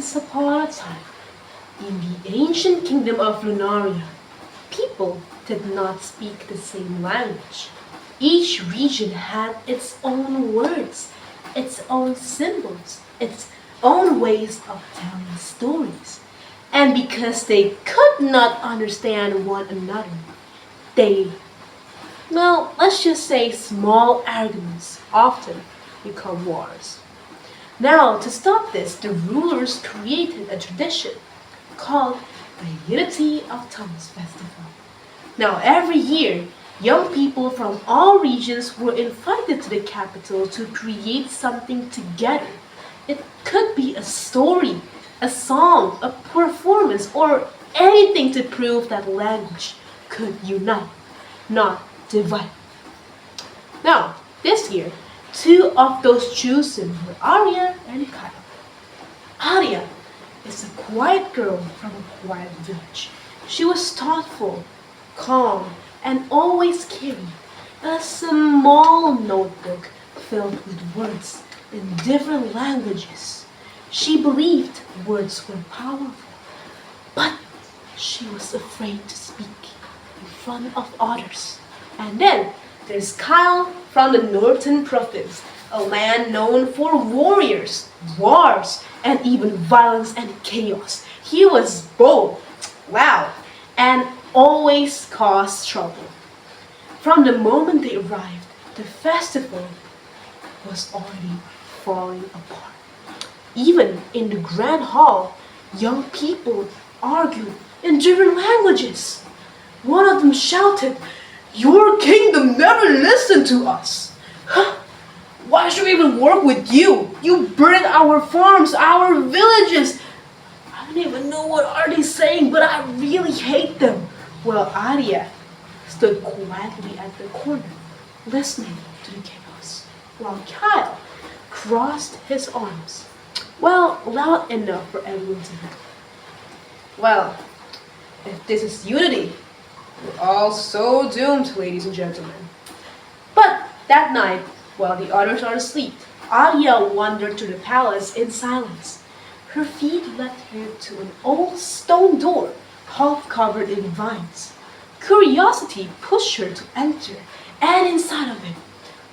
Once upon a time, in the ancient kingdom of Lunaria, people did not speak the same language. Each region had its own words, its own symbols, its own ways of telling stories. And because they could not understand one another, they, well, let's just say small arguments often become wars. Now, to stop this, the rulers created a tradition called the Unity of Tongues Festival. Now, every year, young people from all regions were invited to the capital to create something together. It could be a story, a song, a performance, or anything to prove that language could unite, not divide. Now, this year, two of those chosen were Arya and Kyle. Arya is a quiet girl from a quiet village. She was thoughtful, calm, and always carried a small notebook filled with words in different languages. She believed words were powerful, but she was afraid to speak in front of others. And then there's Kyle from the northern province, a land known for warriors, wars, and even violence and chaos. He was bold, loud, and always caused trouble. From the moment they arrived, the festival was already falling apart. Even in the grand hall, young people argued in different languages. One of them shouted, "Your kingdom never listened to us. Huh? Why should we even work with you? You burned our farms, our villages." I don't even know what are they saying, but I really hate them. Well, Arya stood quietly at the corner, listening to the chaos, while Kyle crossed his arms, well, loud enough for everyone to hear. Well, if this is unity, we're all so doomed, ladies and gentlemen. But that night, while the others are asleep, Arya wandered to the palace in silence. Her feet led her to an old stone door, half covered in vines. Curiosity pushed her to enter, and inside of it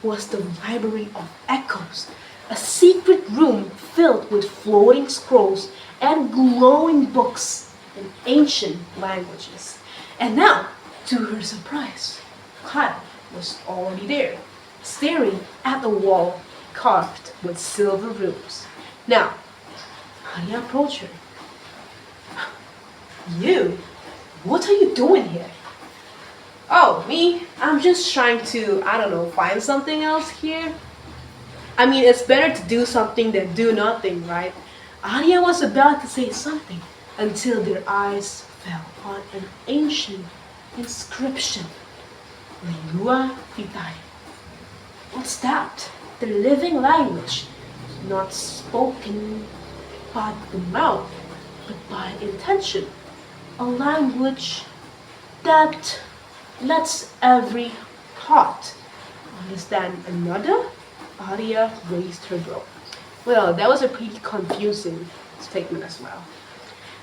was the Library of Echoes, a secret room filled with floating scrolls and glowing books in ancient languages. And now, to her surprise, Kyle was already there, staring at a wall carved with silver runes. Now, Arya approached her. "You? What are you doing here?" "Oh, me? I'm just trying to, I don't know, find something else here." I mean, it's better to do something than do nothing, right? Arya was about to say something until their eyes fell on an ancient inscription. Lingua Vitae. What's that? The living language, not spoken by the mouth, but by intention. A language that lets every heart understand another. Arya raised her brow. Well, that was a pretty confusing statement as well.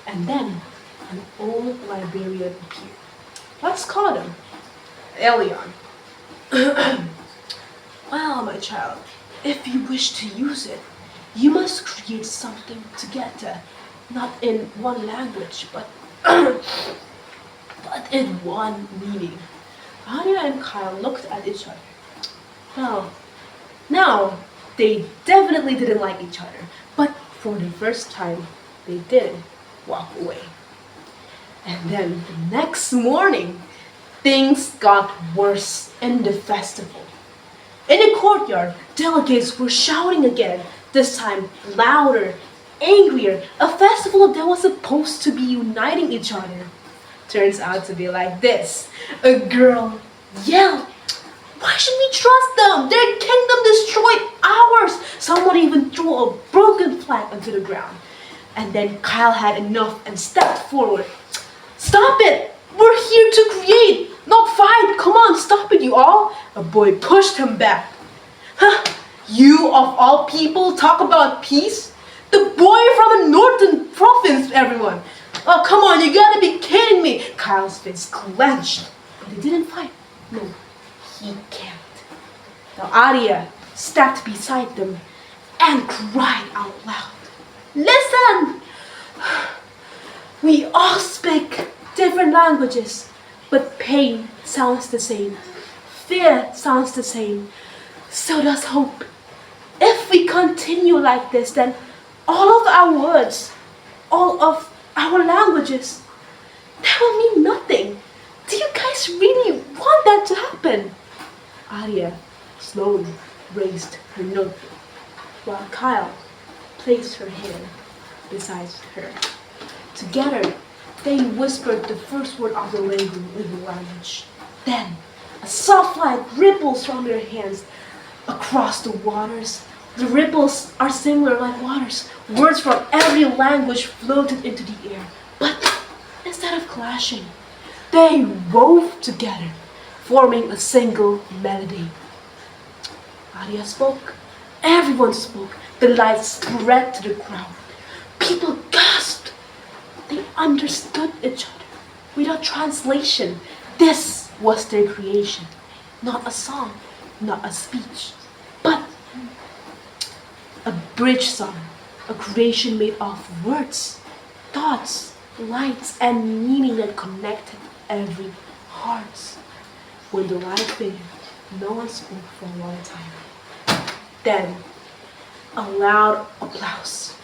And then an old librarian appeared. Let's call him Elion. "Well, my child, if you wish to use it, you must create something together, not in one language, but in one meaning." Arya and Kyle looked at each other. Well, now they definitely didn't like each other, but for the first time, they didn't walk away. And then the next morning, things got worse in the festival. In the courtyard, delegates were shouting again, this time louder, angrier. A festival that was supposed to be uniting each other turns out to be like this. A girl yelled, "Why should we trust them? Their kingdom destroyed ours." Someone even threw a broken flag onto the ground. And then Kyle had enough and stepped forward. "Stop it! We're here to create, not fight. Come on, stop it, you all." A boy pushed him back. "Huh? You of all people talk about peace? The boy from a northern everyone. Oh, come on, you gotta be kidding me. Kyle's fist clenched. But he didn't fight. No, he can't. Now Arya stepped beside them and cried out loud. Listen! We all speak different languages, but pain sounds the same. Fear sounds the same. So does hope. If we continue like this, then all of our words, all of our languages, that will mean nothing. Do you guys really want that to happen? Arya slowly raised her notebook, while Kyle placed her hand beside her. Together, they whispered the first word of the living language. Then, a soft light ripples from their hands across the waters. The ripples are similar like waters. Words from every language floated into the air. But instead of clashing, they wove together, forming a single melody. Arya spoke. Everyone spoke. The light spread to the crowd. People gasped. They understood each other without translation. This was their creation. Not a song, not a speech, but a bridge song. A creation made of words, thoughts, lights, and meaning that connected every heart. When the light faded, no one spoke for a long time. Then, a loud applause,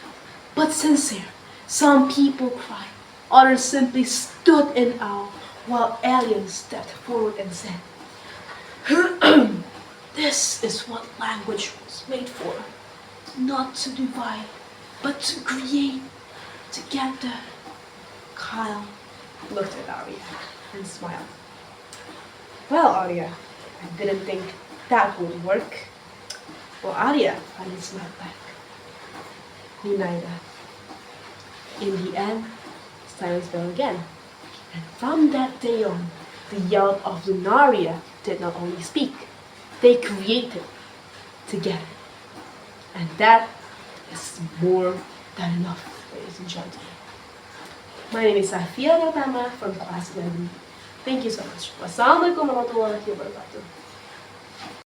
but sincere. Some people cried, others simply stood in awe, while aliens stepped forward and said, this is what language was made for. Not to divide, but to create together. Kyle looked at Arya and smiled. Well, Arya, I didn't think that would work. Well, Arya finally smiled back. Me neither. In the end, silence fell again. And from that day on, the Yelp of Lunaria did not only speak, they created together. And that is more than enough, ladies and gentlemen. My name is SHAFIRA NARATAMA from class 11. Thank you so much. Wassalamualaikum warahmatullahi wabarakatuh.